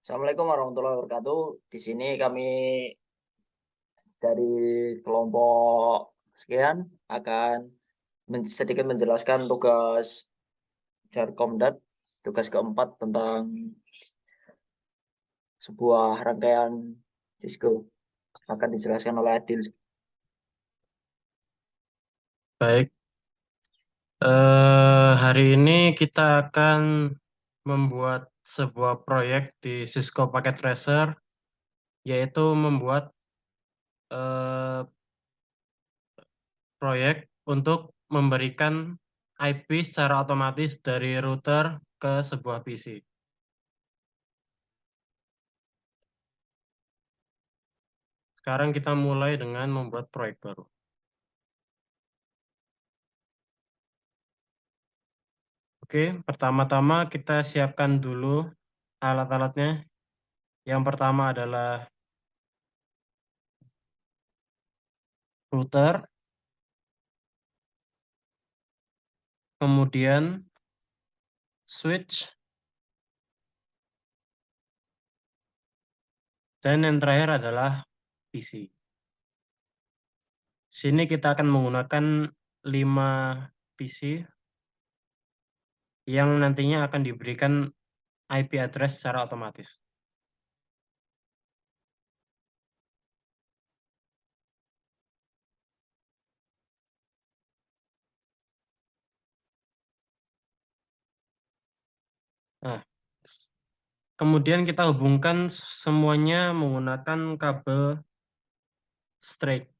Assalamualaikum warahmatullahi wabarakatuh. Di sini kami dari kelompok sekian akan sedikit menjelaskan tugas Jarkomdat, tugas keempat tentang sebuah rangkaian Cisco. Akan dijelaskan oleh Adil. Baik, hari ini kita akan membuat sebuah proyek di Cisco Packet Tracer, yaitu membuat eh, proyek untuk memberikan IP secara otomatis dari router ke sebuah PC. Sekarang kita mulai dengan membuat proyek baru. Oke, pertama-tama kita siapkan dulu alat-alatnya. Yang pertama adalah router, kemudian switch, dan yang terakhir adalah PC. Sini kita akan menggunakan 5 PC yang nantinya akan diberikan IP address secara otomatis. Nah, kemudian kita hubungkan semuanya menggunakan kabel straight.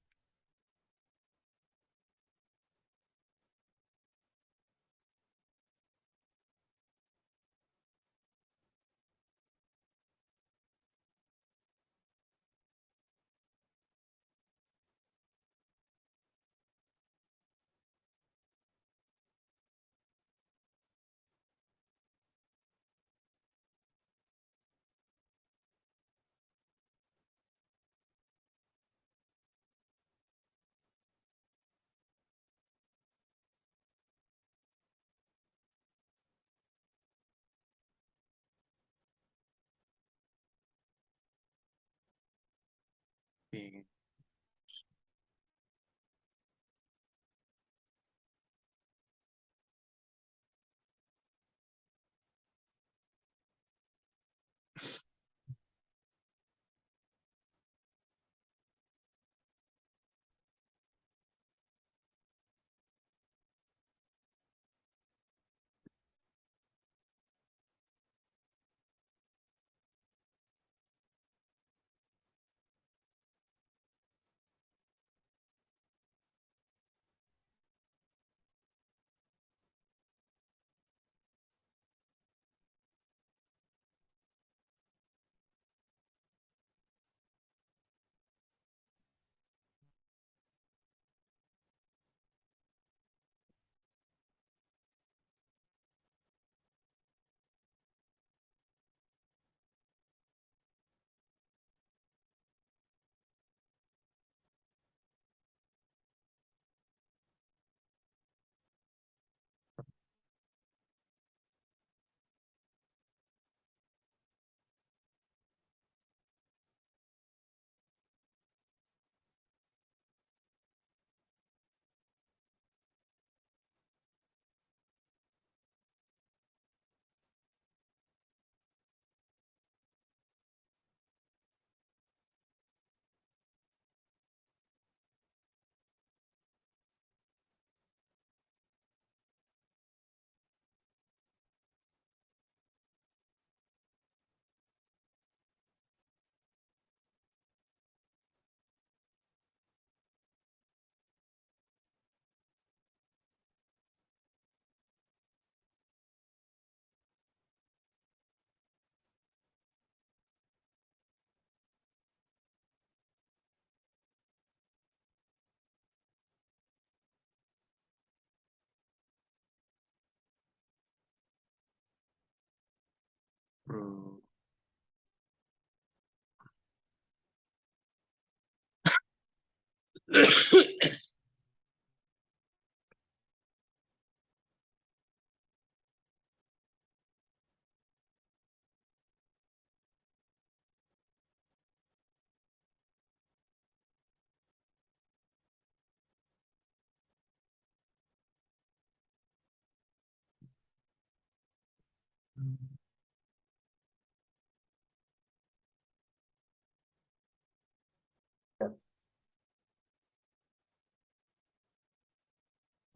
Bro.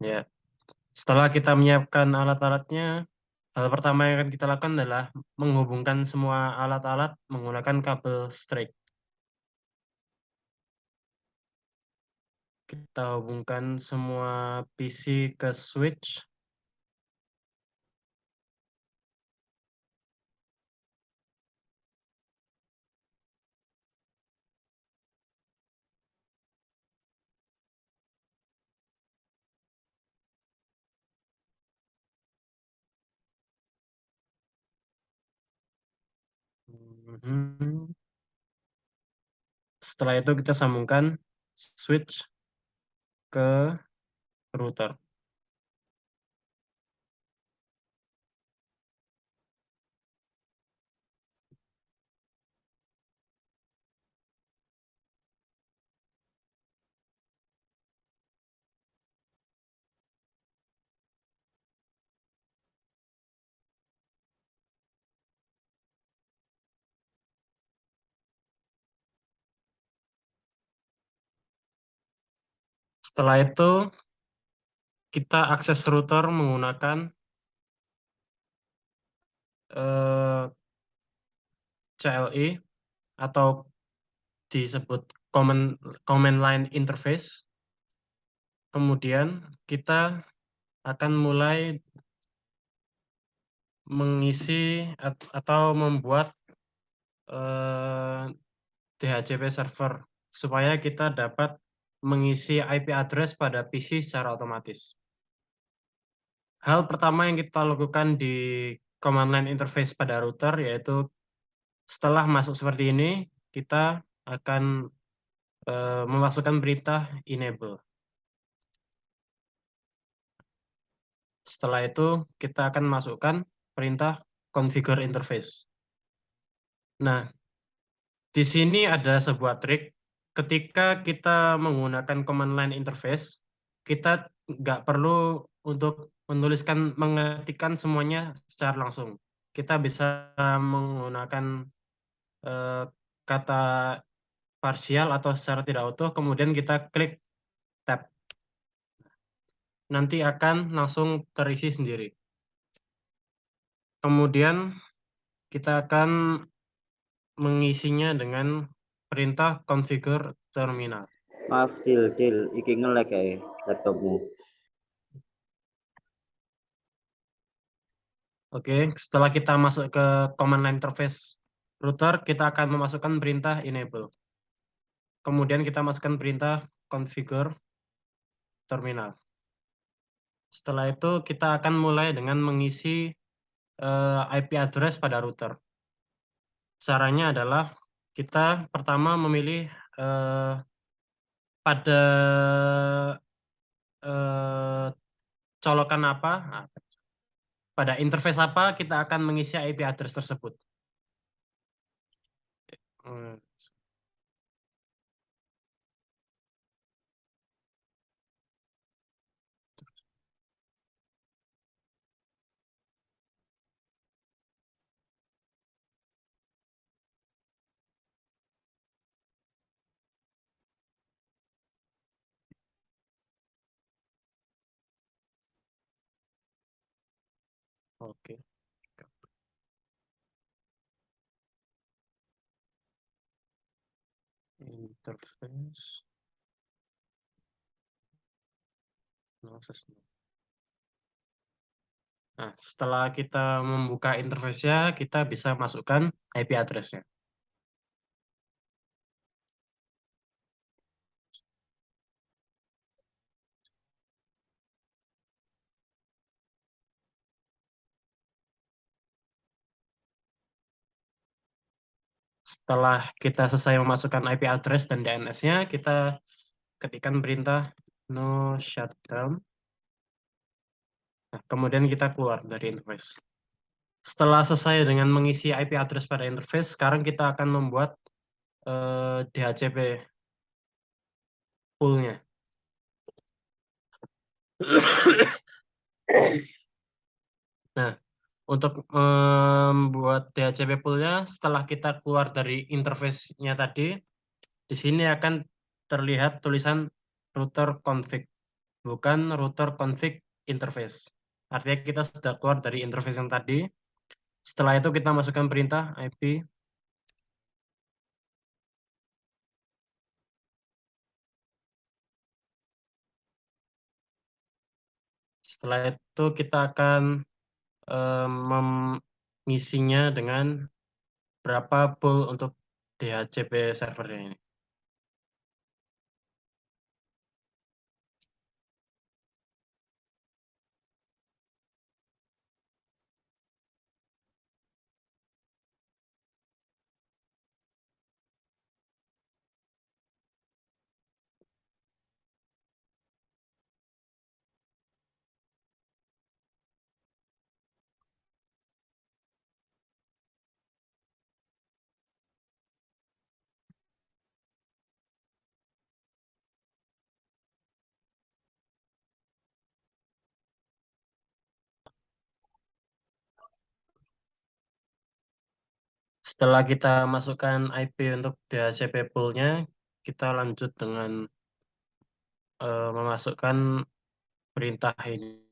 Ya, setelah kita menyiapkan alat-alatnya, hal pertama yang akan kita lakukan adalah menghubungkan semua alat-alat menggunakan kabel straight. Kita hubungkan semua PC ke switch. Mhm. Setelah itu kita sambungkan switch ke router. Setelah itu kita akses router menggunakan CLI atau disebut command line interface. Kemudian kita akan mulai mengisi atau membuat DHCP server supaya kita dapat mengisi IP address pada PC secara otomatis. Hal pertama yang kita lakukan di command line interface pada router yaitu setelah masuk seperti ini, kita akan memasukkan perintah enable. Setelah itu, kita akan masukkan perintah configure interface. Nah, di sini ada sebuah trik. Ketika kita menggunakan command line interface, kita nggak perlu untuk mengetikkan semuanya secara langsung. Kita bisa menggunakan kata parsial atau secara tidak utuh, kemudian kita klik tab. Nanti akan langsung terisi sendiri. Kemudian kita akan mengisinya dengan perintah configure terminal. Maaf, iki nge-lag kae laptopmu. Oke, setelah kita masuk ke command line interface router, kita akan memasukkan perintah enable. Kemudian kita masukkan perintah configure terminal. Setelah itu kita akan mulai dengan mengisi IP address pada router. Caranya adalah kita pertama memilih pada colokan apa, pada interface apa kita akan mengisi IP address tersebut. Oke. Interface. Nah, setelah kita membuka interface-nya, kita bisa masukkan IP address-nya. Setelah kita selesai memasukkan IP address dan DNS-nya, kita ketikkan perintah no shutdown. Nah, kemudian kita keluar dari interface. Setelah selesai dengan mengisi IP address pada interface, sekarang kita akan membuat DHCP pool-nya. Nah, Untuk membuat DHCP pool-nya, setelah kita keluar dari interface-nya tadi, di sini akan terlihat tulisan router config, bukan router config interface. Artinya kita sudah keluar dari interface yang tadi. Setelah itu kita masukkan perintah IP. Setelah itu kita akan mengisinya dengan berapa pool untuk DHCP servernya ini. Setelah kita masukkan IP untuk DHCP pool-nya, kita lanjut dengan memasukkan perintah ini.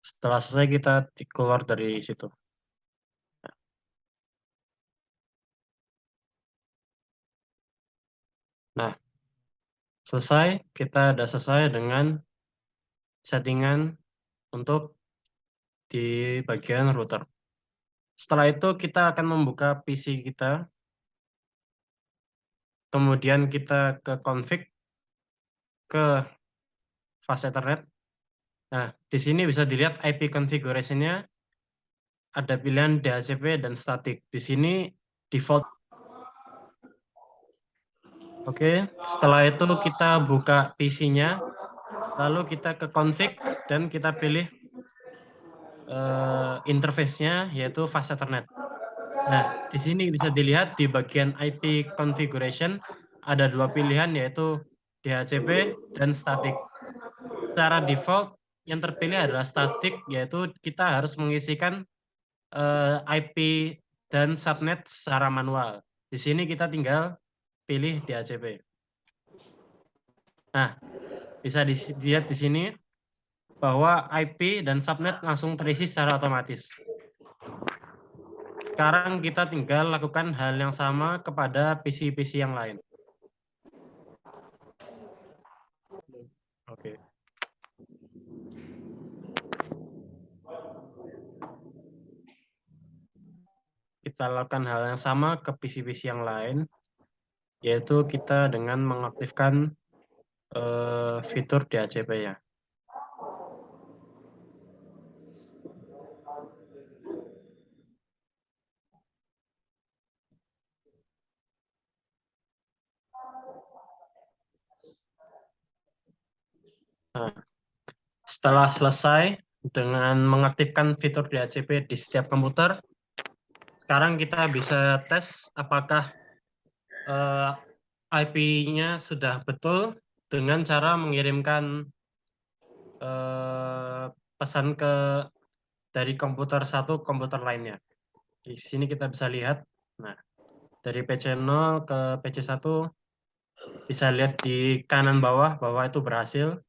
Setelah selesai kita keluar dari situ. Nah, selesai, kita sudah selesai dengan settingan untuk di bagian router. Setelah itu kita akan membuka PC kita, kemudian kita ke config, ke fast Ethernet. Nah, di sini bisa dilihat IP configuration-nya ada pilihan DHCP dan static. Di sini default. Oke, setelah itu kita buka PC-nya, lalu kita ke config dan kita pilih interface-nya yaitu fast Ethernet. Nah, di sini bisa dilihat di bagian IP configuration ada dua pilihan yaitu DHCP dan static. Secara default yang terpilih adalah static, yaitu kita harus mengisikan IP dan subnet secara manual. Di sini kita tinggal pilih DHCP. Nah, bisa dilihat di sini bahwa IP dan subnet langsung terisi secara otomatis. Sekarang kita tinggal lakukan hal yang sama kepada PC-PC yang lain. Oke. Kita lakukan hal yang sama ke PC-PC yang lain, yaitu kita dengan mengaktifkan fitur DHCP-nya. Nah, setelah selesai dengan mengaktifkan fitur DHCP di setiap komputer, sekarang kita bisa tes apakah IP-nya sudah betul dengan cara mengirimkan pesan dari komputer satu ke komputer lainnya. Di sini kita bisa lihat, nah, dari PC0 ke PC1 bisa lihat di kanan bawah bahwa itu berhasil.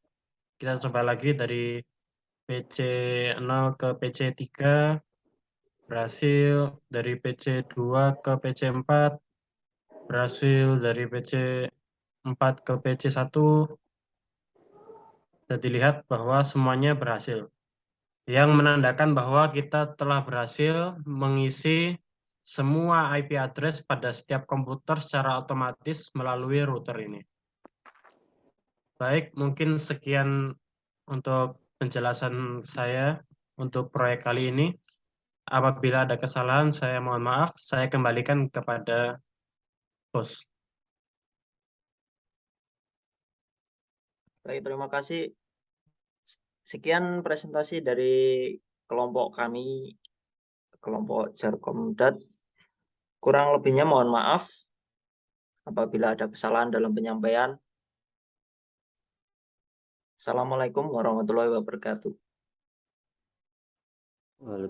Kita coba lagi dari PC0 ke PC3, berhasil. Dari PC2 ke PC4, berhasil. Dari PC4 ke PC1, bisa dilihat bahwa semuanya berhasil. Yang menandakan bahwa kita telah berhasil mengisi semua IP address pada setiap komputer secara otomatis melalui router ini. Baik, mungkin sekian untuk penjelasan saya untuk proyek kali ini. Apabila ada kesalahan, saya mohon maaf. Saya kembalikan kepada host. Baik, terima kasih. Sekian presentasi dari kelompok kami, kelompok Jarkomdat. Kurang lebihnya mohon maaf apabila ada kesalahan dalam penyampaian. Assalamualaikum warahmatullahi wabarakatuh.